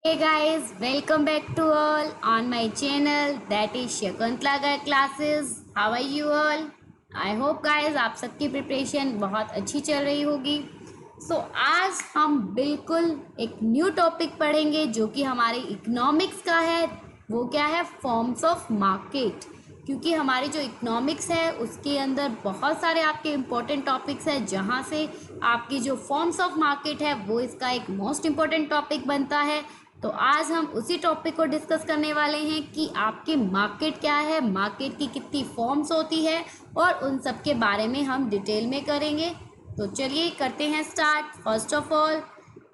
Hey guys, welcome back to all on my channel that is Shakuntala classes. How are you all? I hope guys आप सबकी preparation बहुत अच्छी चल रही होगी. आज हम बिल्कुल एक न्यू टॉपिक पढ़ेंगे जो कि हमारे इकोनॉमिक्स का है. वो क्या है? Forms of market. क्योंकि हमारी जो इकोनॉमिक्स है उसके अंदर बहुत सारे आपके इम्पोर्टेंट टॉपिक्स हैं जहाँ से आपकी जो फॉर्म्स ऑफ मार्केट है वो इसका एक मोस्ट इम्पोर्टेंट टॉपिक बनता है. तो आज हम उसी टॉपिक को डिस्कस करने वाले हैं कि आपकी मार्केट क्या है, मार्केट की कितनी फॉर्म्स होती है और उन सब के बारे में हम डिटेल में करेंगे. तो चलिए करते हैं स्टार्ट. फर्स्ट ऑफ ऑल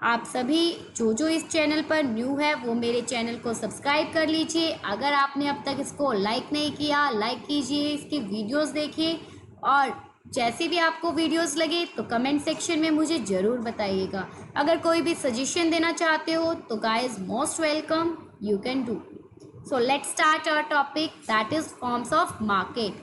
आप सभी जो इस चैनल पर न्यू है वो मेरे चैनल को सब्सक्राइब कर लीजिए. अगर आपने अब तक इसको लाइक नहीं किया, लाइक कीजिए, इसकी वीडियोस देखिए और जैसे भी आपको वीडियोस लगे तो कमेंट सेक्शन में मुझे ज़रूर बताइएगा. अगर कोई भी सजेशन देना चाहते हो तो guys most welcome, you can do. So let's start our topic that is forms of market.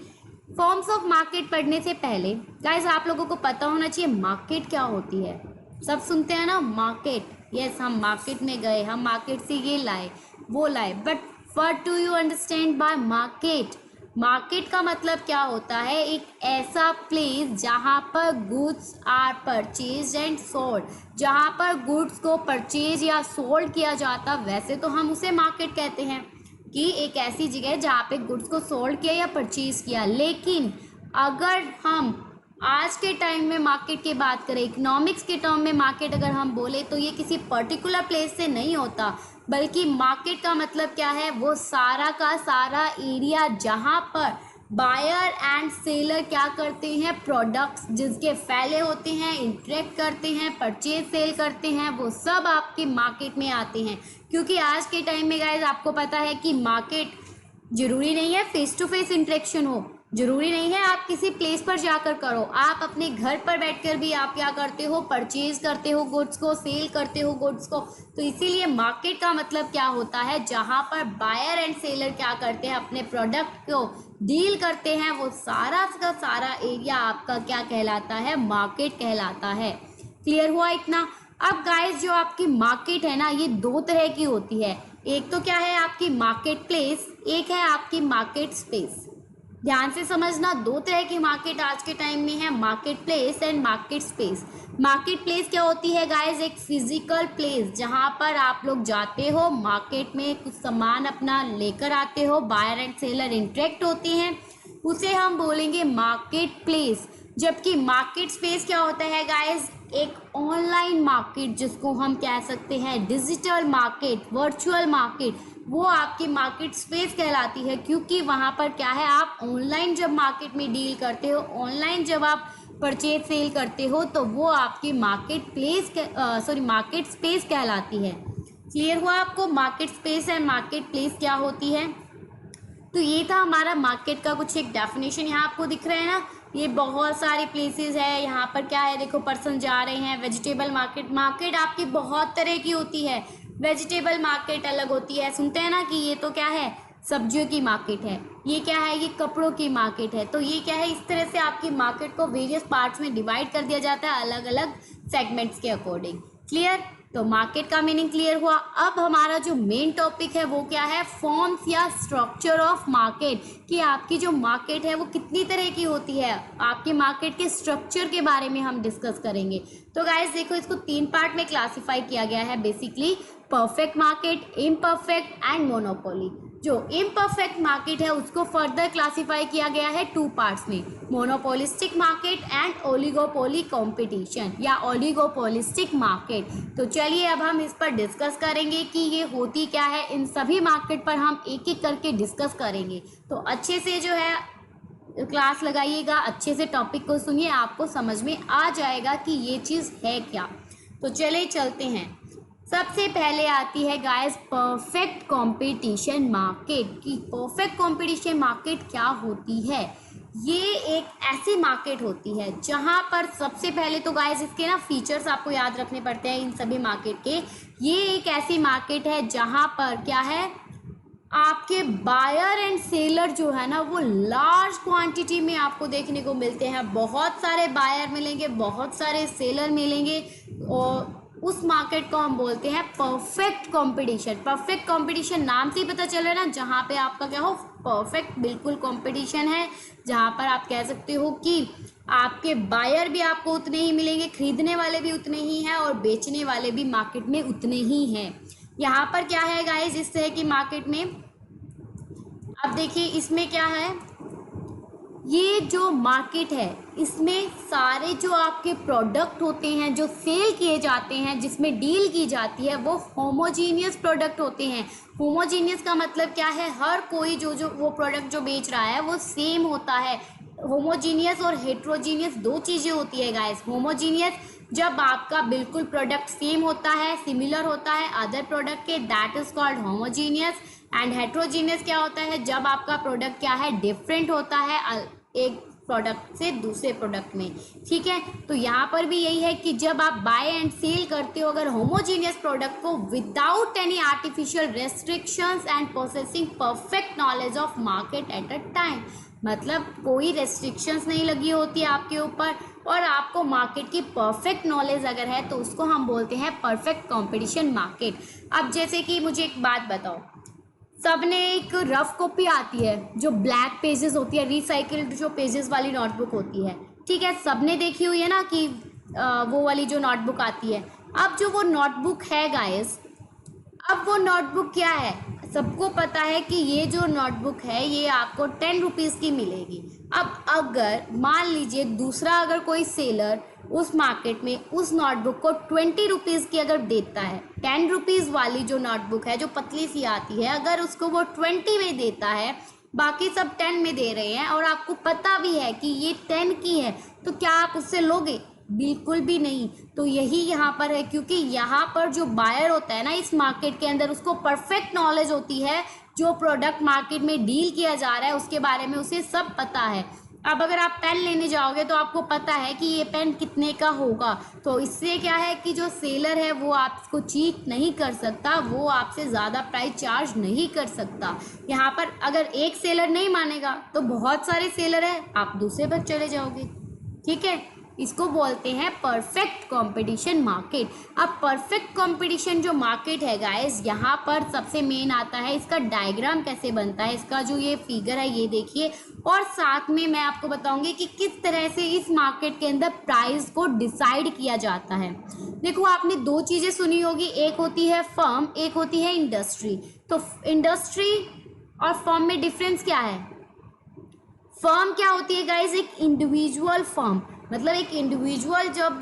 Forms of market पढ़ने से पहले गाइज आप लोगों को पता होना चाहिए मार्केट क्या होती है. सब सुनते हैं ना मार्केट. यस, हम मार्केट में गए, हम मार्केट से ये लाए वो लाए, but what do you understand by market? Market का मतलब क्या होता है? एक ऐसा प्लेस जहाँ पर goods are purchase and sold. जहाँ पर गुड्स को परचेज या सोल्ड किया जाता, वैसे तो हम उसे मार्केट कहते हैं कि एक ऐसी जगह है जहाँ पे गुड्स को सोल्ड किया या परचेज किया. लेकिन अगर हम आज के टाइम में मार्केट की बात करें, इकोनॉमिक्स के टर्म में मार्केट अगर हम बोले तो ये किसी पर्टिकुलर प्लेस से नहीं होता, बल्कि मार्केट का मतलब क्या है? वो सारा का सारा एरिया जहाँ पर बायर एंड सेलर क्या करते हैं, प्रोडक्ट्स जिसके फैले होते हैं, इंटरेक्ट करते हैं, परचेज सेल करते हैं, वो सब आपके मार्केट में आते हैं. क्योंकि आज के टाइम में गाइज आपको पता है कि मार्केट जरूरी नहीं है फेस टू फेस इंटरेक्शन हो, जरूरी नहीं है आप किसी प्लेस पर जाकर करो. आप अपने घर पर बैठकर भी आप क्या करते हो? परचेज करते हो गुड्स को, सेल करते हो गुड्स को. तो इसीलिए मार्केट का मतलब क्या होता है? जहाँ पर बायर एंड सेलर क्या करते हैं, अपने प्रोडक्ट को डील करते हैं, वो सारा का सारा एरिया आपका क्या कहलाता है? मार्केट कहलाता है. क्लियर हुआ इतना? अब गाइस जो आपकी मार्केट है ना, ये दो तरह की होती है. एक तो क्या है आपकी मार्केट प्लेस, एक है आपकी मार्केट स्पेस. ध्यान से समझना, दो तरह की मार्केट आज के टाइम में है, market place and market space. Market place क्या होती है गाइस? एक फिजिकल प्लेस जहां पर आप लोग जाते हो, मार्केट में कुछ सामान अपना लेकर आते हो, बायर एंड सेलर इंटरेक्ट होते हैं, उसे हम बोलेंगे मार्केट प्लेस. जबकि मार्केट स्पेस क्या होता है गाइस? एक ऑनलाइन मार्केट जिसको हम कह सकते हैं डिजिटल मार्केट, वर्चुअल मार्केट, वो आपकी मार्केट स्पेस कहलाती है. क्योंकि वहाँ पर क्या है, आप ऑनलाइन जब मार्केट में डील करते हो, ऑनलाइन जब आप परचेज सेल करते हो, तो वो आपकी मार्केट प्लेस मार्केट स्पेस कहलाती है. क्लियर हुआ आपको market space and market place क्या होती है? तो ये था हमारा मार्केट का कुछ एक डेफिनेशन. यहाँ आपको दिख रहा है ना, ये बहुत सारे प्लेसेस है. यहाँ पर क्या है, देखो पर्सन जा रहे हैं. वेजिटेबल मार्केट, मार्केट आपकी बहुत तरह की होती है. वेजिटेबल मार्केट अलग होती है. सुनते हैं ना कि ये तो क्या है, सब्जियों की मार्केट है, ये क्या है, ये कपड़ों की मार्केट है. तो ये क्या है, इस तरह से आपकी मार्केट को वेरियस पार्ट्स में डिवाइड कर दिया जाता है अलग अलग सेगमेंट्स के अकॉर्डिंग. क्लियर? तो मार्केट का मीनिंग क्लियर हुआ. अब हमारा जो मेन टॉपिक है वो क्या है? फॉर्म्स या स्ट्रक्चर ऑफ मार्केट. कि आपकी जो मार्केट है वो कितनी तरह की होती है, आपकी मार्केट के स्ट्रक्चर के बारे में हम डिस्कस करेंगे. तो गाइस देखो, इसको तीन पार्ट में क्लासिफाई किया गया है basically: perfect market, imperfect and monopoly. जो इम्परफेक्ट मार्केट है उसको फर्दर क्लासिफाई किया गया है टू पार्ट्स में: monopolistic market and oligopoly competition या ओलिगोपोलिस्टिक मार्केट. तो चलिए अब हम इस पर डिस्कस करेंगे कि ये होती क्या है. इन सभी मार्केट पर हम एक एक करके डिस्कस करेंगे. तो अच्छे से जो है क्लास लगाइएगा, अच्छे से टॉपिक को सुनिए, आपको समझ में आ जाएगा कि ये चीज़ है क्या. तो चले चलते हैं. सबसे पहले आती है गाइस परफेक्ट कंपटीशन मार्केट. की परफेक्ट कंपटीशन मार्केट क्या होती है? ये एक ऐसी मार्केट होती है जहां पर सबसे पहले तो गाइस इसके ना फीचर्स आपको याद रखने पड़ते हैं इन सभी मार्केट के. ये एक ऐसी मार्केट है जहां पर क्या है, आपके बायर एंड सेलर जो है ना वो लार्ज क्वांटिटी में आपको देखने को मिलते हैं. बहुत सारे बायर मिलेंगे, बहुत सारे सेलर मिलेंगे और उस मार्केट को हम बोलते हैं परफेक्ट कंपटीशन। परफेक्ट कंपटीशन नाम से ही पता चल रहा है ना, जहाँ पे आपका क्या हो, परफेक्ट बिल्कुल कंपटीशन है, जहाँ पर आप कह सकते हो कि आपके बायर भी आपको उतने ही मिलेंगे, खरीदने वाले भी उतने ही हैं और बेचने वाले भी मार्केट में उतने ही हैं। यहाँ पर क्या है गाइस, इस तरह की मार्केट में अब देखिए इसमें क्या है, ये जो मार्केट है इसमें सारे जो आपके प्रोडक्ट होते हैं जो सेल किए जाते हैं, जिसमें डील की जाती है, वो होमोजीनियस प्रोडक्ट होते हैं। होमोजीनियस का मतलब क्या है, हर कोई जो जो वो प्रोडक्ट जो बेच रहा है वो सेम होता है। होमोजीनियस और हेट्रोजीनियस दो चीज़ें होती है गाइस। होमोजीनियस जब आपका बिल्कुल प्रोडक्ट सेम होता है, सिमिलर होता है अदर प्रोडक्ट के, that is called homogeneous. And heterogeneous क्या होता है, जब आपका प्रोडक्ट क्या है, डिफरेंट होता है एक प्रोडक्ट से दूसरे प्रोडक्ट में। ठीक है, तो यहाँ पर भी यही है कि जब आप बाय एंड सेल करते हो अगर होमोजीनियस प्रोडक्ट को without any artificial restrictions and possessing perfect knowledge of market at a time, मतलब कोई रेस्ट्रिक्शंस नहीं लगी होती है आपके ऊपर और आपको मार्केट की परफेक्ट नॉलेज अगर है तो उसको हम बोलते हैं परफेक्ट कंपटीशन मार्केट। अब जैसे कि मुझे एक बात बताओ, सबने एक रफ कॉपी आती है जो ब्लैक पेजेस होती है, रिसाइकिल्ड जो पेजेस वाली नोटबुक होती है, ठीक है, सबने देखी हुई है ना कि वो वाली जो नोटबुक आती है। अब जो वो नोटबुक है गाइस, अब वो नोटबुक क्या है, सबको पता है कि ये जो नोटबुक है ये आपको 10 रुपीज़ की मिलेगी। अब अगर मान लीजिए दूसरा अगर कोई सेलर उस मार्केट में उस नोटबुक को 20 रुपीज़ की अगर देता है, 10 रुपीज़ वाली जो नोटबुक है जो पतली सी आती है, अगर उसको वो 20 में देता है, बाकी सब 10 में दे रहे हैं और आपको पता भी है कि ये 10 की है, तो क्या आप उससे लोगे? बिल्कुल भी नहीं। तो यही यहाँ पर है, क्योंकि यहाँ पर जो बायर होता है ना इस मार्केट के अंदर, उसको परफेक्ट नॉलेज होती है, जो प्रोडक्ट मार्केट में डील किया जा रहा है उसके बारे में उसे सब पता है। अब अगर आप पेन लेने जाओगे तो आपको पता है कि ये पेन कितने का होगा, तो इससे क्या है कि जो सेलर है वो आपको चीट नहीं कर सकता, वो आपसे ज़्यादा प्राइस चार्ज नहीं कर सकता। यहाँ पर अगर एक सेलर नहीं मानेगा तो बहुत सारे सेलर है, आप दूसरे पर चले जाओगे। ठीक है, इसको बोलते हैं परफेक्ट कंपटीशन मार्केट। अब परफेक्ट कंपटीशन जो मार्केट है गाइस, यहाँ पर सबसे मेन आता है इसका डायग्राम कैसे बनता है, इसका जो ये फिगर है ये देखिए, और साथ में मैं आपको बताऊंगी कि किस तरह से इस मार्केट के अंदर प्राइस को डिसाइड किया जाता है। देखो आपने दो चीज़ें सुनी होगी, एक होती है फर्म, एक होती है इंडस्ट्री। तो इंडस्ट्री और फर्म में डिफरेंस क्या है? फर्म क्या होती है गाइस? एक इंडिविजुअल फर्म, मतलब एक इंडिविजुअल जब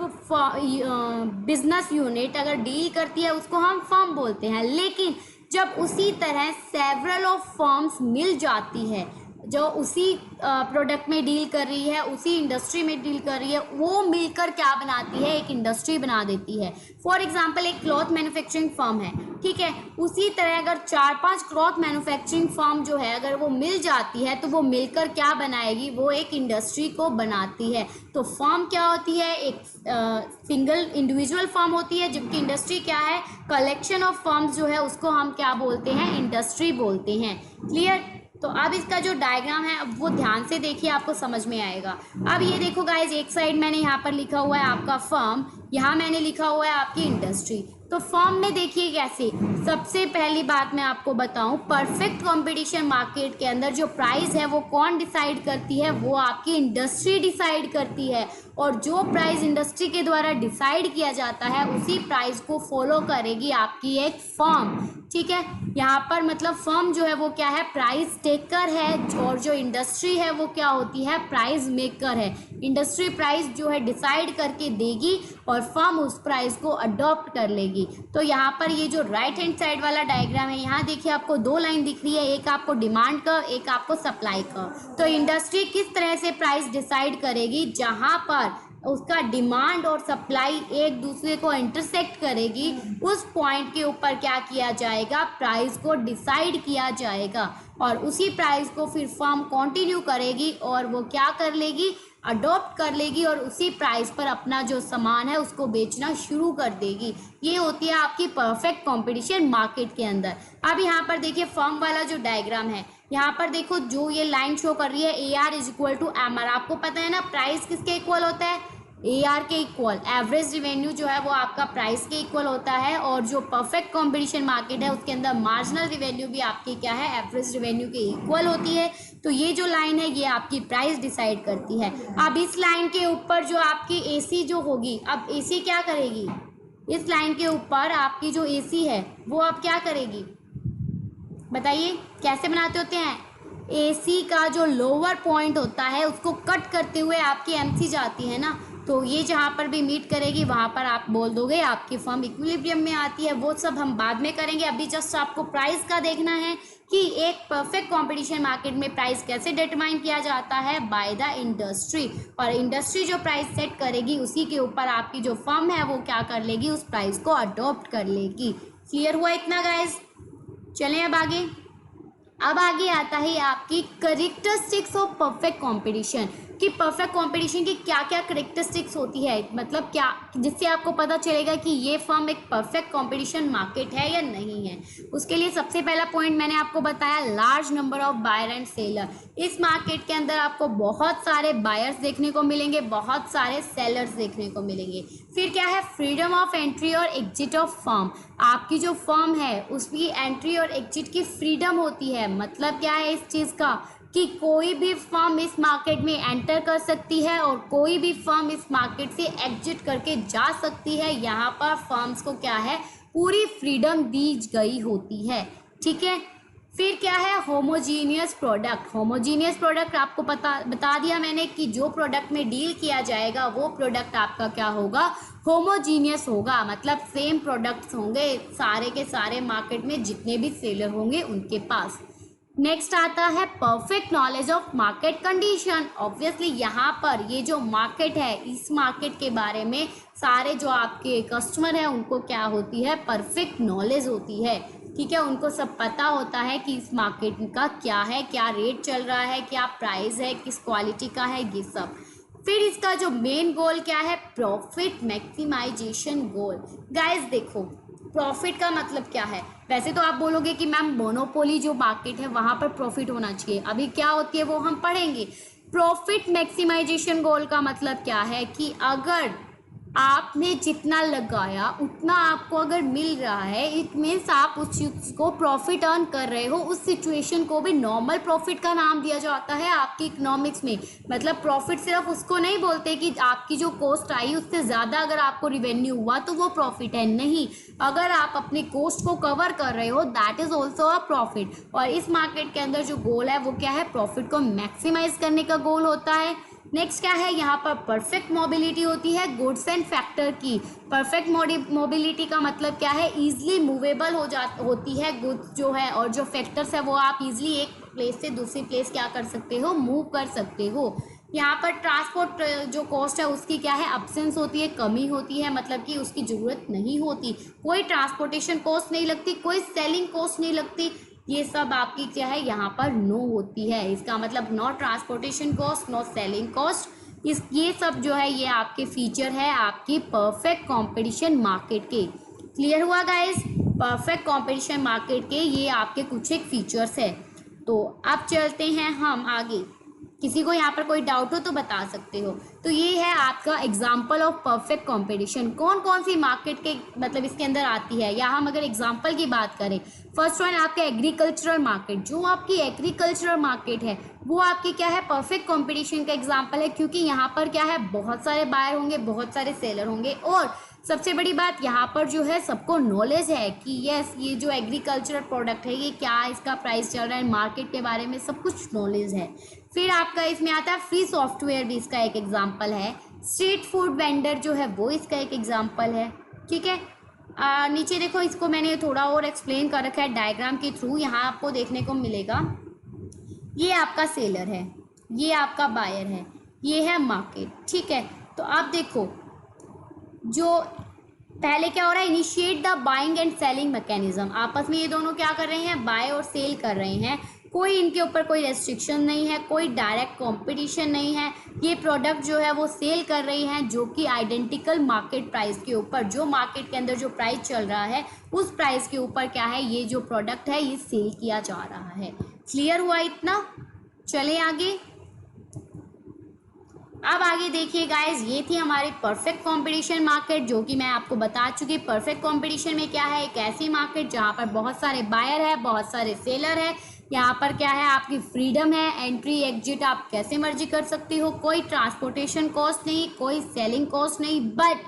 बिजनेस यूनिट अगर डील करती है उसको हम फर्म बोलते हैं। लेकिन जब उसी तरह सेवरल ऑफ फर्म्स मिल जाती है जो उसी प्रोडक्ट में डील कर रही है, उसी इंडस्ट्री में डील कर रही है, वो मिलकर क्या बनाती है? एक इंडस्ट्री बना देती है। फॉर एग्जांपल एक क्लॉथ मैन्युफैक्चरिंग फर्म है, ठीक है, उसी तरह अगर 4-5 क्लॉथ मैन्युफैक्चरिंग फर्म जो है अगर वो मिल जाती है तो वो मिलकर क्या बनाएगी? वो एक इंडस्ट्री को बनाती है। तो फर्म क्या होती है? एक सिंगल इंडिविजुअल फर्म होती है, जबकि इंडस्ट्री क्या है? कलेक्शन ऑफ फर्म्स जो है उसको हम क्या बोलते हैं? इंडस्ट्री बोलते हैं। क्लियर? तो अब इसका जो डायग्राम है अब वो ध्यान से देखिए, आपको समझ में आएगा। अब ये देखो गाइज, एक साइड मैंने यहाँ पर लिखा हुआ है आपका फर्म, यहाँ मैंने लिखा हुआ है आपकी इंडस्ट्री। तो फर्म में देखिए कैसे, सबसे पहली बात मैं आपको बताऊं, परफेक्ट कंपटीशन मार्केट के अंदर जो प्राइस है वो कौन डिसाइड करती है? वो आपकी इंडस्ट्री डिसाइड करती है। और जो प्राइस इंडस्ट्री के द्वारा डिसाइड किया जाता है उसी प्राइस को फॉलो करेगी आपकी एक फर्म। ठीक है, यहाँ पर मतलब फर्म जो है वो क्या है? प्राइस टेकर है, और जो इंडस्ट्री है वो क्या होती है? प्राइस मेकर है। इंडस्ट्री प्राइस जो है डिसाइड करके देगी और फर्म उस प्राइस को अडॉप्ट कर लेगी। तो यहाँ पर ये जो राइट हैंड साइड वाला डायग्राम है, यहाँ देखिए आपको दो लाइन दिख रही है, एक आपको डिमांड का, एक आपको सप्लाई का। तो इंडस्ट्री किस तरह से प्राइस डिसाइड करेगी? जहाँ पर उसका डिमांड और सप्लाई एक दूसरे को इंटरसेक्ट करेगी, उस पॉइंट के ऊपर क्या किया जाएगा? प्राइस को डिसाइड किया जाएगा और उसी प्राइस को फिर फर्म कंटिन्यू करेगी और वो क्या कर लेगी? अडॉप्ट कर लेगी और उसी प्राइस पर अपना जो सामान है उसको बेचना शुरू कर देगी। ये होती है आपकी परफेक्ट कंपटीशन मार्केट के अंदर। अब यहाँ पर देखिए फर्म वाला जो डायग्राम है, यहाँ पर देखो जो ये लाइन शो कर रही है AR = MR। आपको पता है ना प्राइस किसके इक्वल होता है? AR के इक्वल, एवरेज रिवेन्यू जो है वो आपका प्राइस के इक्वल होता है, और जो परफेक्ट कंपटीशन मार्केट है उसके अंदर मार्जिनल रिवेन्यू भी आपकी क्या है, एवरेज रिवेन्यू के इक्वल होती है। तो ये जो लाइन है ये आपकी प्राइस डिसाइड करती है। अब इस लाइन के ऊपर जो आपकी AC जो होगी, अब AC क्या करेगी, इस लाइन के ऊपर आपकी जो AC है वो अब क्या करेगी, बताइए कैसे बनाते होते हैं। AC का जो लोअर पॉइंट होता है उसको कट करते हुए आपकी MC जाती है ना, तो ये जहाँ पर भी मीट करेगी वहाँ पर आप बोल दोगे आपकी फर्म इक्विलिब्रियम में आती है। वो सब हम बाद में करेंगे, अभी जस्ट आपको प्राइस का देखना है कि एक परफेक्ट कंपटीशन मार्केट में प्राइस कैसे डिटरमाइन किया जाता है, बाय द इंडस्ट्री। और इंडस्ट्री जो प्राइस सेट करेगी उसी के ऊपर आपकी जो फर्म है वो क्या कर लेगी, उस प्राइस को अडॉप्ट कर लेगी। क्लियर हुआ इतना गाइज? चलें अब आगे। अब आगे आता है आपकी करेक्टरिस्टिक्स ऑफ परफेक्ट कंपटीशन, कि परफेक्ट कंपटीशन की क्या क्या करेक्टरिस्टिक्स होती है, मतलब क्या, जिससे आपको पता चलेगा कि ये फर्म एक परफेक्ट कंपटीशन मार्केट है या नहीं है। उसके लिए सबसे पहला पॉइंट मैंने आपको बताया, large number of buyer and seller. इस मार्केट के अंदर आपको बहुत सारे बायर्स देखने को मिलेंगे, बहुत सारे सेलर्स देखने को मिलेंगे। फिर क्या है, फ्रीडम ऑफ एंट्री और एग्जिट ऑफ फर्म। आपकी जो फर्म है उसकी एंट्री और एग्जिट की फ्रीडम होती है। मतलब क्या है इस चीज़ का, कि कोई भी फर्म इस मार्केट में एंटर कर सकती है और कोई भी फर्म इस मार्केट से एग्जिट करके जा सकती है। यहाँ पर फर्म्स को क्या है, पूरी फ्रीडम दी गई होती है। ठीक है। फिर क्या है, होमोजीनियस प्रोडक्ट। होमोजीनियस प्रोडक्ट आपको बता दिया मैंने कि जो प्रोडक्ट में डील किया जाएगा वो प्रोडक्ट आपका क्या होगा, होमोजीनियस होगा। मतलब सेम प्रोडक्ट्स होंगे सारे के सारे मार्केट में, जितने भी सेलर होंगे उनके पास। नेक्स्ट आता है perfect knowledge of market condition. Obviously यहाँ पर ये जो मार्केट है, इस मार्केट के बारे में सारे जो आपके कस्टमर हैं उनको क्या होती है, परफेक्ट नॉलेज होती है। ठीक है, उनको सब पता होता है कि इस मार्केट का क्या है, क्या रेट चल रहा है, क्या प्राइस है, किस क्वालिटी का है, ये सब। फिर इसका जो मेन गोल क्या है, प्रॉफिट मैक्सिमाइजेशन गोल। गाइस देखो, प्रॉफिट का मतलब क्या है, वैसे तो आप बोलोगे कि मैम मोनोपोली जो मार्केट है वहाँ पर प्रॉफिट होना चाहिए, अभी क्या होती है वो हम पढ़ेंगे। प्रॉफिट मैक्सिमाइजेशन गोल का मतलब क्या है कि अगर आपने जितना लगाया उतना आपको अगर मिल रहा है, इट मीन्स आप उस चीज़ को प्रॉफिट अर्न कर रहे हो। उस सिचुएशन को भी नॉर्मल प्रॉफिट का नाम दिया जाता है आपकी इकोनॉमिक्स में। मतलब प्रॉफिट सिर्फ उसको नहीं बोलते कि आपकी जो कॉस्ट आई उससे ज़्यादा अगर आपको रिवेन्यू हुआ तो वो प्रॉफिट है, नहीं। अगर आप अपने कॉस्ट को कवर कर रहे हो that is also a profit. और इस मार्केट के अंदर जो गोल है वो क्या है, प्रॉफिट को मैक्सिमाइज करने का गोल होता है। नेक्स्ट क्या है, यहाँ पर परफेक्ट मोबिलिटी होती है गुड्स एंड फैक्टर की। परफेक्ट मोबिलिटी का मतलब क्या है, इजीली मूवेबल होती है गुड्स जो है, और जो फैक्टर्स है वो आप इजीली एक प्लेस से दूसरी प्लेस क्या कर सकते हो, मूव कर सकते हो। यहाँ पर ट्रांसपोर्ट जो कॉस्ट है उसकी क्या है, अब्सेंस होती है, कमी होती है, मतलब कि उसकी ज़रूरत नहीं होती। कोई ट्रांसपोर्टेशन कॉस्ट नहीं लगती, कोई सेलिंग कॉस्ट नहीं लगती, ये सब आपकी क्या है यहाँ पर नो होती है। इसका मतलब no transportation cost, no selling cost. ये सब जो है ये आपके फीचर है आपकी परफेक्ट कंपटीशन मार्केट के। क्लियर हुआ गाइस? परफेक्ट कंपटीशन मार्केट के ये आपके कुछ एक फीचर्स है। तो अब चलते हैं हम आगे। किसी को यहाँ पर कोई डाउट हो तो बता सकते हो। तो ये है आपका एग्जाम्पल ऑफ परफेक्ट कंपटीशन। कौन कौन सी मार्केट के मतलब इसके अंदर आती है, या हम अगर एग्जाम्पल की बात करें, फर्स्ट वन आपका एग्रीकल्चरल मार्केट। जो आपकी एग्रीकल्चरल मार्केट है वो आपकी क्या है, परफेक्ट कंपटीशन का एग्जाम्पल है, क्योंकि यहाँ पर क्या है, बहुत सारे बायर होंगे, बहुत सारे सेलर होंगे, और सबसे बड़ी बात यहाँ पर जो है सबको नॉलेज है कि यस ये जो एग्रीकल्चरल प्रोडक्ट है ये क्या, इसका प्राइस चल रहा है, मार्केट के बारे में सब कुछ नॉलेज है। फिर आपका इसमें आता है फ्री सॉफ्टवेयर भी इसका एक एग्जाम्पल है। स्ट्रीट फूड वेंडर जो है वो इसका एक एग्जाम्पल है। ठीक है, नीचे देखो, इसको मैंने थोड़ा और एक्सप्लेन कर रखा है डायग्राम के थ्रू, यहाँ आपको देखने को मिलेगा। ये आपका सेलर है, ये आपका बायर है, ये है मार्केट। ठीक है, तो आप देखो जो पहले क्या हो रहा है, initiate the buying and selling mechanism. आपस में ये दोनों क्या कर रहे हैं, बाय और सेल कर रहे हैं। कोई इनके ऊपर कोई रेस्ट्रिक्शन नहीं है, कोई डायरेक्ट कंपटीशन नहीं है। ये प्रोडक्ट जो है वो सेल कर रही हैं जो कि आइडेंटिकल मार्केट प्राइस के ऊपर, जो मार्केट के अंदर जो प्राइस चल रहा है उस प्राइस के ऊपर क्या है, ये जो प्रोडक्ट है ये सेल किया जा रहा है। क्लियर हुआ इतना? चले आगे। अब आगे देखिए गाइज, ये थी हमारी परफेक्ट कंपटीशन मार्केट, जो कि मैं आपको बता चुकी। परफेक्ट कंपटीशन में क्या है, एक ऐसी मार्केट जहाँ पर बहुत सारे बायर है, बहुत सारे सेलर है। यहाँ पर क्या है, आपकी फ्रीडम है, एंट्री एग्जिट आप कैसे मर्जी कर सकती हो, कोई ट्रांसपोर्टेशन कॉस्ट नहीं, कोई सेलिंग कॉस्ट नहीं, बट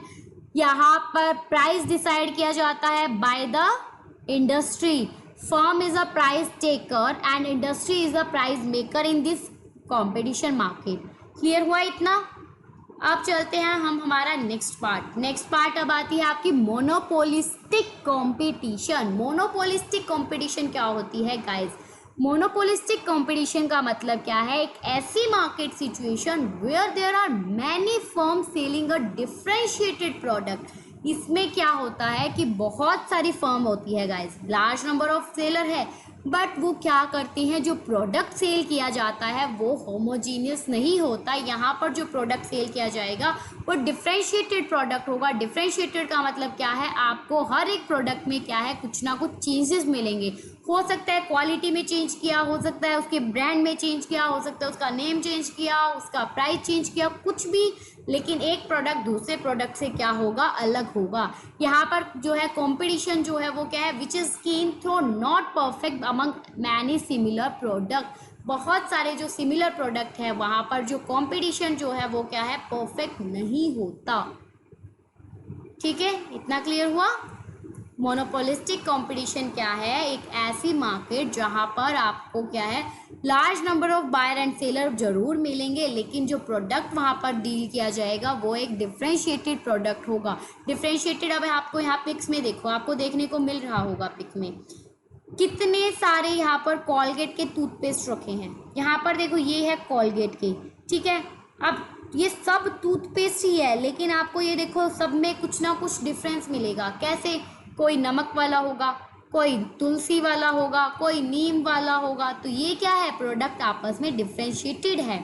यहाँ पर प्राइस डिसाइड किया जाता है by the industry. Firm is a price taker and industry is a price maker in this competition market. Clear हुआ इतना? अब चलते हैं हम हमारा नेक्स्ट पार्ट अब आती है आपकी मोनोपोलिस्टिक कंपटीशन। मोनोपोलिस्टिक कंपटीशन क्या होती है गाइस? मोनोपोलिस्टिक कंपटीशन का मतलब क्या है, एक ऐसी market situation where there are many firm selling a differentiated product. इसमें क्या होता है कि बहुत सारी फर्म होती है guys, large number of seller है, बट वो क्या करती हैं, जो प्रोडक्ट सेल किया जाता है वो होमोजीनियस नहीं होता। यहाँ पर जो प्रोडक्ट सेल किया जाएगा वो डिफरेंशिएटेड प्रोडक्ट होगा। डिफरेंशिएटेड का मतलब क्या है, आपको हर एक प्रोडक्ट में क्या है, कुछ ना कुछ चेंजेस मिलेंगे। हो सकता है क्वालिटी में चेंज किया, हो सकता है उसके ब्रांड में चेंज किया, हो सकता है उसका नेम चेंज किया, उसका प्राइस चेंज किया, कुछ भी, लेकिन एक प्रोडक्ट दूसरे प्रोडक्ट से क्या होगा, अलग होगा। यहाँ पर जो है कंपटीशन जो है वो क्या है, which is keen through not perfect among many similar product. बहुत सारे जो सिमिलर प्रोडक्ट है वहाँ पर जो कंपटीशन जो है वो क्या है, परफेक्ट नहीं होता। ठीक है, इतना क्लियर हुआ? मोनोपोलिस्टिक कंपटीशन क्या है, एक ऐसी मार्केट जहां पर आपको क्या है, large number of buyer and seller जरूर मिलेंगे, लेकिन जो प्रोडक्ट वहां पर डील किया जाएगा वो एक डिफरेंशिएटेड प्रोडक्ट होगा। डिफरेंशिएटेड, अब आपको यहाँ पिक्स में देखो, आपको देखने को मिल रहा होगा पिक में कितने सारे यहाँ पर कॉलगेट के टूथपेस्ट रखे हैं। यहाँ पर देखो, ये है कॉलगेट के, ठीक है। अब ये सब टूथपेस्ट ही है, लेकिन आपको ये देखो सब में कुछ ना कुछ डिफरेंस मिलेगा। कैसे? कोई नमक वाला होगा, कोई तुलसी वाला होगा, कोई नीम वाला होगा। तो ये क्या है, प्रोडक्ट आपस में डिफरेंशिएटेड है।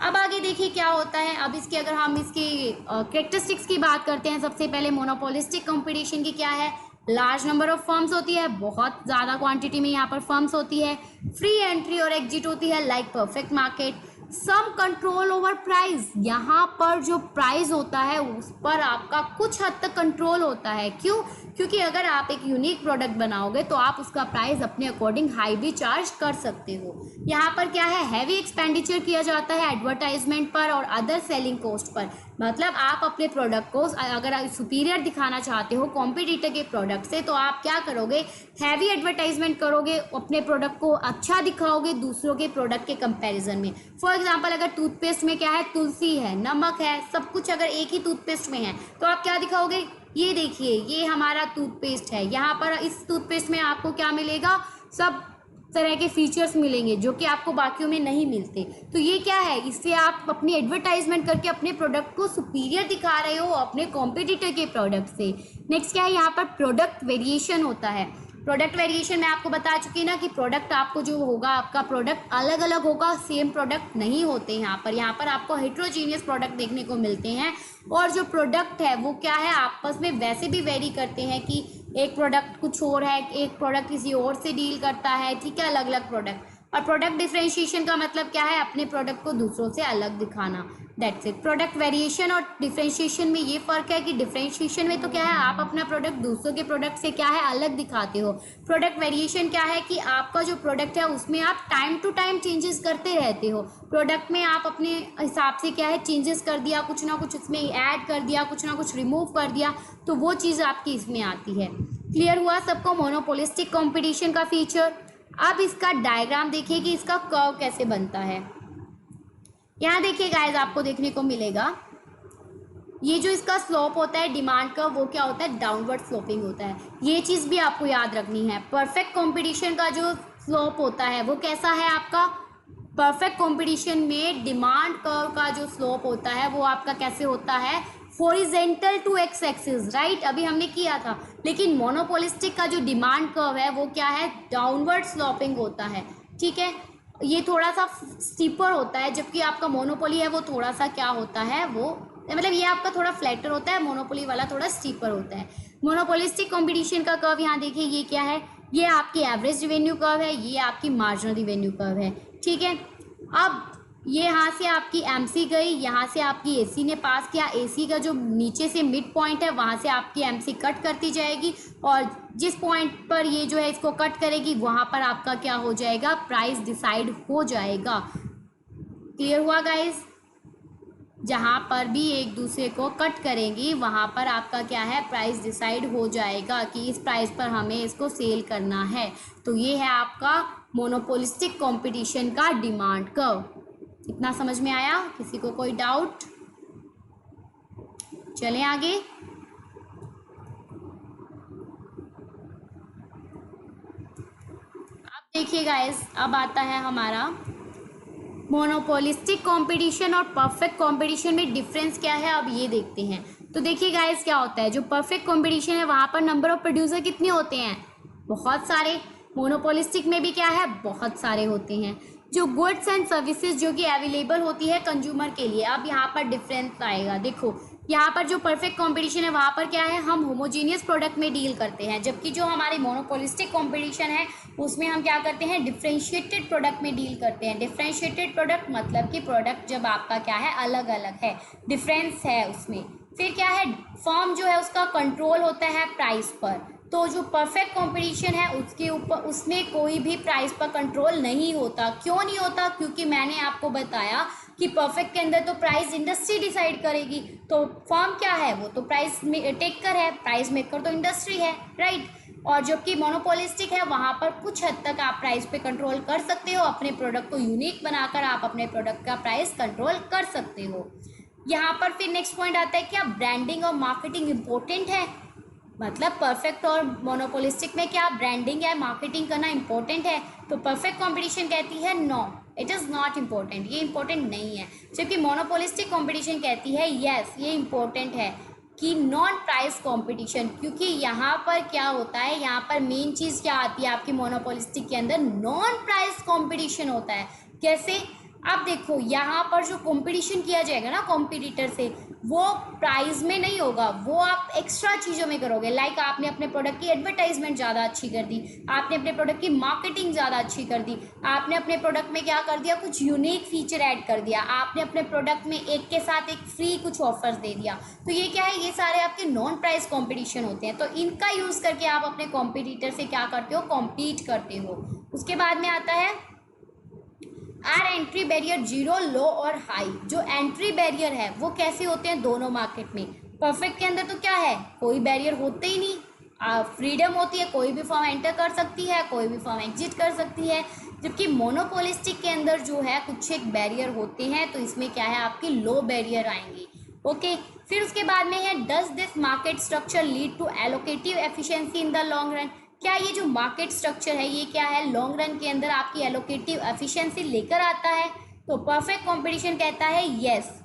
अब आगे देखिए क्या होता है। अब इसके अगर हम इसकी कैरेक्टरिस्टिक्स की बात करते हैं, सबसे पहले मोनोपोलिस्टिक कंपटीशन की क्या है, लार्ज नंबर ऑफ फर्म्स होती है, बहुत ज़्यादा क्वांटिटी में यहाँ पर फर्म्स होती है, फ्री एंट्री और एग्जिट होती है like perfect market, some control over price. यहाँ पर जो प्राइस होता है उस पर आपका कुछ हद तक कंट्रोल होता है। क्यों? क्योंकि अगर आप एक यूनिक प्रोडक्ट बनाओगे तो आप उसका प्राइस अपने अकॉर्डिंग हाई भी चार्ज कर सकते हो। यहाँ पर क्या है, हैवी एक्सपेंडिचर किया जाता है एडवर्टाइजमेंट पर और अदर सेलिंग कॉस्ट पर। मतलब आप अपने प्रोडक्ट को अगर सुपीरियर दिखाना चाहते हो कॉम्पिटिटर के प्रोडक्ट से, तो आप क्या करोगे, हैवी एडवर्टाइजमेंट करोगे, अपने प्रोडक्ट को अच्छा दिखाओगे दूसरों के प्रोडक्ट के कंपैरिजन में। फॉर एग्जांपल, अगर टूथपेस्ट में क्या है, तुलसी है, नमक है, सब कुछ अगर एक ही टूथपेस्ट में है, तो आप क्या दिखाओगे, ये देखिए ये हमारा टूथपेस्ट है, यहाँ पर इस टूथपेस्ट में आपको क्या मिलेगा, सब तरह के फीचर्स मिलेंगे जो कि आपको बाकियों में नहीं मिलते। तो ये क्या है, इससे आप अपनी एडवर्टाइजमेंट करके अपने प्रोडक्ट को सुपीरियर दिखा रहे हो अपने कॉम्पिटिटर के प्रोडक्ट से। नेक्स्ट क्या है, यहाँ पर प्रोडक्ट वेरिएशन होता है। प्रोडक्ट वेरिएशन मैं आपको बता चुकी ना कि प्रोडक्ट आपको जो होगा, आपका प्रोडक्ट अलग अलग होगा, सेम प्रोडक्ट नहीं होते यहाँ पर आपको हेट्रोजीनियस प्रोडक्ट देखने को मिलते हैं। और जो प्रोडक्ट है वो क्या है, आपस में वैसे भी वेरी करते हैं कि एक प्रोडक्ट कुछ और है, एक प्रोडक्ट किसी और से डील करता है, ठीक है, अलग अलग प्रोडक्ट। और प्रोडक्ट डिफरेंशिएशन का मतलब क्या है, अपने प्रोडक्ट को दूसरों से अलग दिखाना, दैट्स इट। प्रोडक्ट वेरिएशन और डिफरेंशिएशन में ये फ़र्क है कि डिफरेंशिएशन में तो क्या है, आप अपना प्रोडक्ट दूसरों के प्रोडक्ट से क्या है, अलग दिखाते हो। प्रोडक्ट वेरिएशन क्या है कि आपका जो प्रोडक्ट है उसमें आप टाइम टू टाइम चेंजेस करते रहते हो। प्रोडक्ट में आप अपने हिसाब से क्या है, चेंजेस कर दिया, कुछ ना कुछ उसमें ऐड कर दिया, कुछ ना कुछ रिमूव कर दिया, तो वो चीज़ आपकी इसमें आती है। क्लियर हुआ सबको मोनोपोलिस्टिक कंपटीशन का फीचर? अब इसका डायग्राम देखिए कि इसका कर्व कैसे बनता है। यहाँ देखिए गाइस, आपको देखने को मिलेगा ये जो इसका स्लोप होता है डिमांड का, वो क्या होता है, डाउनवर्ड स्लोपिंग होता है। ये चीज़ भी आपको याद रखनी है। परफेक्ट कंपटीशन का जो स्लोप होता है वो कैसा है आपका, परफेक्ट कंपटीशन में डिमांड कर्व का जो स्लोप होता है वो आपका कैसे होता है, horizontal to x axis, right, अभी हमने किया था। लेकिन मोनोपोलिस्टिक का जो डिमांड कर्व है वो क्या है, डाउनवर्ड स्लोपिंग होता है, ठीक है। ये थोड़ा सा स्टीपर होता है, जबकि आपका मोनोपोली है वो थोड़ा सा क्या होता है, वो मतलब ये आपका थोड़ा फ्लैटर होता है, मोनोपोली वाला थोड़ा स्टीपर होता है। मोनोपोलिस्टिक कंपटीशन का कर्व यहाँ देखिए, ये क्या है, ये आपकी एवरेज रिवेन्यू कर्व है, ये आपकी मार्जिनल रिवेन्यू कर्व है, ठीक है। अब ये यहाँ से आपकी एमसी गई, यहाँ से आपकी एसी ने पास किया, एसी का जो नीचे से मिड पॉइंट है वहाँ से आपकी एमसी कट करती जाएगी और जिस पॉइंट पर ये जो है इसको कट करेगी वहाँ पर आपका क्या हो जाएगा, प्राइस डिसाइड हो जाएगा। क्लियर हुआ गाइस? जहाँ पर भी एक दूसरे को कट करेंगी वहाँ पर आपका क्या है, प्राइस डिसाइड हो जाएगा कि इस प्राइस पर हमें इसको सेल करना है। तो ये है आपका मोनोपोलिस्टिक कंपटीशन का डिमांड कर्व। इतना समझ में आया? किसी को कोई डाउट? चलें आगे। अब देखिए गाइस, अब आता है हमारा मोनोपोलिस्टिक कंपटीशन और परफेक्ट कंपटीशन में डिफरेंस क्या है, अब ये देखते हैं। तो देखिए गाइस क्या होता है, जो परफेक्ट कंपटीशन है वहाँ पर नंबर ऑफ प्रोड्यूसर कितने होते हैं, बहुत सारे। मोनोपोलिस्टिक में भी क्या है, बहुत सारे होते हैं। जो गुड्स एंड सर्विसेज जो कि अवेलेबल होती है कंज्यूमर के लिए, अब यहाँ पर डिफरेंस आएगा। देखो यहाँ पर जो परफेक्ट कंपटीशन है वहाँ पर क्या है, हम होमोजीनियस प्रोडक्ट में डील करते हैं, जबकि जो हमारी मोनोपोलिस्टिक कंपटीशन है उसमें हम क्या करते हैं, डिफ्रेंशिएटेड प्रोडक्ट में डील करते हैं। डिफ्रेंशिएटेड प्रोडक्ट मतलब कि प्रोडक्ट जब आपका क्या है, अलग अलग है, डिफरेंस है उसमें। फिर क्या है, फर्म जो है उसका कंट्रोल होता है प्राइस पर। तो जो परफेक्ट कंपटीशन है उसके ऊपर, उसमें कोई भी प्राइस पर कंट्रोल नहीं होता। क्यों नहीं होता? क्योंकि मैंने आपको बताया कि परफेक्ट के अंदर तो प्राइस इंडस्ट्री डिसाइड करेगी, तो फर्म क्या है, वो तो प्राइस टेकर है, प्राइस मेकर तो इंडस्ट्री है, राइट। और जबकि मोनोपोलिस्टिक है वहाँ पर कुछ हद तक आप प्राइस पे कंट्रोल कर सकते हो, अपने प्रोडक्ट को यूनिक बनाकर आप अपने प्रोडक्ट का प्राइस कंट्रोल कर सकते हो। यहाँ पर फिर नेक्स्ट पॉइंट आता है, क्या ब्रांडिंग और मार्केटिंग इंपॉर्टेंट है? मतलब परफेक्ट और मोनोपोलिस्टिक में क्या ब्रांडिंग या मार्केटिंग करना इंपॉर्टेंट है? तो परफेक्ट कंपटीशन कहती है no, it is not important, ये इंपॉर्टेंट नहीं है। जबकि मोनोपोलिस्टिक कंपटीशन कहती है यस, ये इंपॉर्टेंट है कि नॉन प्राइस कंपटीशन, क्योंकि यहाँ पर क्या होता है, यहाँ पर मेन चीज़ क्या आती है आपकी मोनोपोलिस्टिक के अंदर, नॉन प्राइस कंपटीशन होता है। कैसे? अब देखो यहाँ पर जो कंपटीशन किया जाएगा ना कॉम्पिटिटर से, वो प्राइस में नहीं होगा, वो आप एक्स्ट्रा चीज़ों में करोगे। लाइक आपने अपने प्रोडक्ट की एडवर्टाइजमेंट ज़्यादा अच्छी कर दी, आपने अपने प्रोडक्ट की मार्केटिंग ज़्यादा अच्छी कर दी, आपने अपने प्रोडक्ट में क्या कर दिया, कुछ यूनिक फीचर ऐड कर दिया, आपने अपने प्रोडक्ट में एक के साथ एक फ्री कुछ ऑफर्स दे दिया। तो ये क्या है, ये सारे आपके नॉन प्राइस कॉम्पिटिशन होते हैं। तो इनका यूज़ करके आप अपने कॉम्पिटिटर से क्या करते हो, कॉम्पीट करते हो। उसके बाद में आता है आर एंट्री बैरियर जीरो, लो और हाई। जो एंट्री बैरियर है वो कैसे होते हैं दोनों मार्केट में? परफेक्ट के अंदर तो क्या है, कोई बैरियर होते ही नहीं, फ्रीडम होती है, कोई भी फॉर्म एंटर कर सकती है, कोई भी फॉर्म एग्जिट कर सकती है। जबकि मोनोपोलिस्टिक के अंदर जो है कुछ एक बैरियर होते हैं, तो इसमें क्या है, आपकी लो बैरियर आएंगी। ओके, फिर उसके बाद में है does this market structure lead to allocative efficiency in the long run. क्या ये जो मार्केट स्ट्रक्चर है ये क्या है, लॉन्ग रन के अंदर आपकी एलोकेटिव एफिशिएंसी लेकर आता है? तो परफेक्ट कंपटीशन कहता है यस।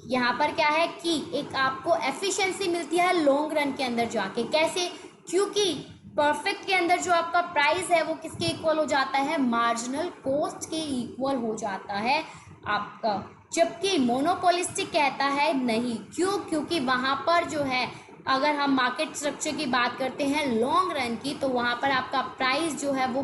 यहाँ पर क्या है कि एक आपको एफिशिएंसी मिलती है लॉन्ग रन के अंदर जाके। कैसे? क्योंकि परफेक्ट के अंदर जो आपका प्राइस है वो किसके इक्वल हो जाता है, मार्जिनल कॉस्ट के इक्वल हो जाता है आपका। जबकि मोनोपोलिस्टिक कहता है नहीं। क्यों? क्योंकि वहाँ पर जो है, अगर हम मार्केट स्ट्रक्चर की बात करते हैं लॉन्ग रन की, तो वहाँ पर आपका प्राइस जो है वो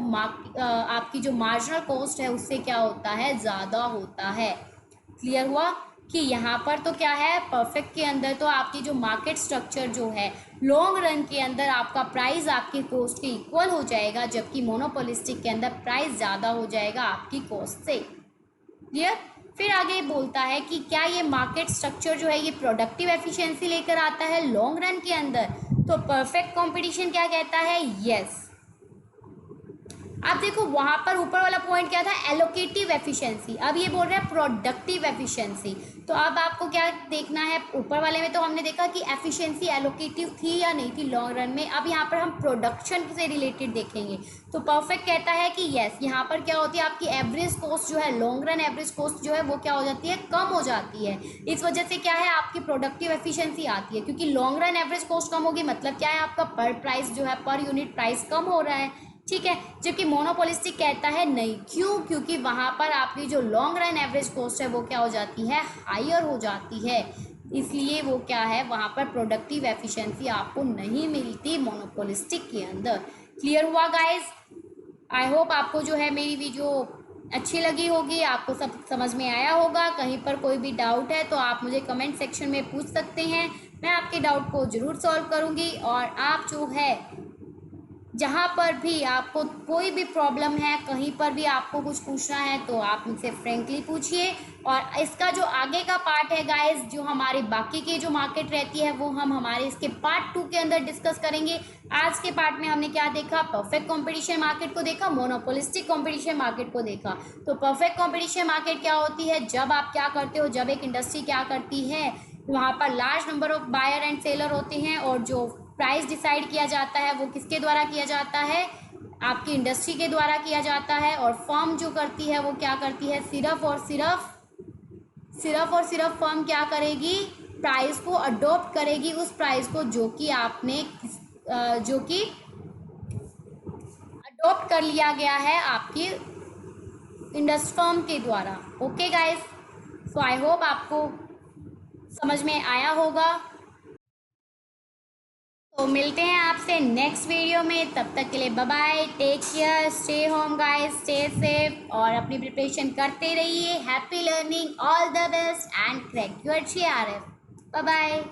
आपकी जो मार्जिनल कॉस्ट है उससे क्या होता है, ज़्यादा होता है। क्लियर हुआ कि यहाँ पर तो क्या है, परफेक्ट के अंदर तो आपकी जो मार्केट स्ट्रक्चर जो है लॉन्ग रन के अंदर आपका प्राइस आपकी कॉस्ट के इक्वल हो जाएगा, जबकि मोनोपोलिस्टिक के अंदर प्राइस ज़्यादा हो जाएगा आपकी कॉस्ट से। क्लियर? फिर आगे बोलता है कि क्या ये मार्केट स्ट्रक्चर जो है ये प्रोडक्टिव एफिशिएंसी लेकर आता है लॉन्ग रन के अंदर? तो परफेक्ट कंपटीशन क्या कहता है, यस। अब देखो वहाँ पर ऊपर वाला पॉइंट क्या था, एलोकेटिव एफिशिएंसी, अब ये बोल रहा है प्रोडक्टिव एफिशिएंसी। तो अब आपको क्या देखना है, ऊपर वाले में तो हमने देखा कि एफिशिएंसी एलोकेटिव थी या नहीं थी लॉन्ग रन में, अब यहाँ पर हम प्रोडक्शन से रिलेटेड देखेंगे। तो परफेक्ट कहता है कि यस, यहाँ पर क्या होती है, आपकी एवरेज कॉस्ट जो है, लॉन्ग रन एवरेज कॉस्ट जो है वो क्या हो जाती है, कम हो जाती है। इस वजह से क्या है, आपकी प्रोडक्टिव एफिशिएंसी आती है, क्योंकि लॉन्ग रन एवरेज कॉस्ट कम होगी, मतलब क्या है, आपका पर प्राइस जो है, पर यूनिट प्राइस कम हो रहा है। ठीक है, जबकि मोनोपोलिस्टिक कहता है नहीं। क्यों? क्योंकि वहाँ पर आपकी जो लॉन्ग रन एवरेज कॉस्ट है वो क्या हो जाती है, हायर हो जाती है, इसलिए वो क्या है, वहाँ पर प्रोडक्टिव एफिशिएंसी आपको नहीं मिलती मोनोपोलिस्टिक के अंदर। क्लियर हुआ गाइस? आई होप आपको जो है मेरी वीडियो अच्छी लगी होगी, आपको सब समझ में आया होगा। कहीं पर कोई भी डाउट है तो आप मुझे कमेंट सेक्शन में पूछ सकते हैं, मैं आपके डाउट को ज़रूर सॉल्व करूँगी। और आप जो है जहाँ पर भी आपको कोई भी प्रॉब्लम है, कहीं पर भी आपको कुछ पूछना है तो आप मुझसे फ्रेंकली पूछिए। और इसका जो आगे का पार्ट है गाइस, जो हमारी बाकी की जो मार्केट रहती है वो हम हमारे इसके पार्ट 2 के अंदर डिस्कस करेंगे। आज के पार्ट में हमने क्या देखा, परफेक्ट कंपटीशन मार्केट को देखा, मोनोपोलिस्टिक कंपटीशन मार्केट को देखा। तो परफेक्ट कंपटीशन मार्केट क्या होती है, जब आप क्या करते हो, जब एक इंडस्ट्री क्या करती है, वहाँ पर large number of buyer and seller होते हैं और जो प्राइस डिसाइड किया जाता है वो किसके द्वारा किया जाता है, आपकी इंडस्ट्री के द्वारा किया जाता है। और फर्म जो करती है वो क्या करती है, सिर्फ फर्म क्या करेगी, प्राइस को अडॉप्ट करेगी, उस प्राइस को जो कि आपने जो कि अडॉप्ट कर लिया गया है आपकी इंडस्ट्री फर्म के द्वारा। Okay guys, so I hope आपको समझ में आया होगा। तो मिलते हैं आपसे नेक्स्ट वीडियो में, तब तक के लिए bye bye, take care, stay home guys, stay safe और अपनी प्रिपरेशन करते रहिए। Happy learning, all the best and crack your GRF। Bye bye.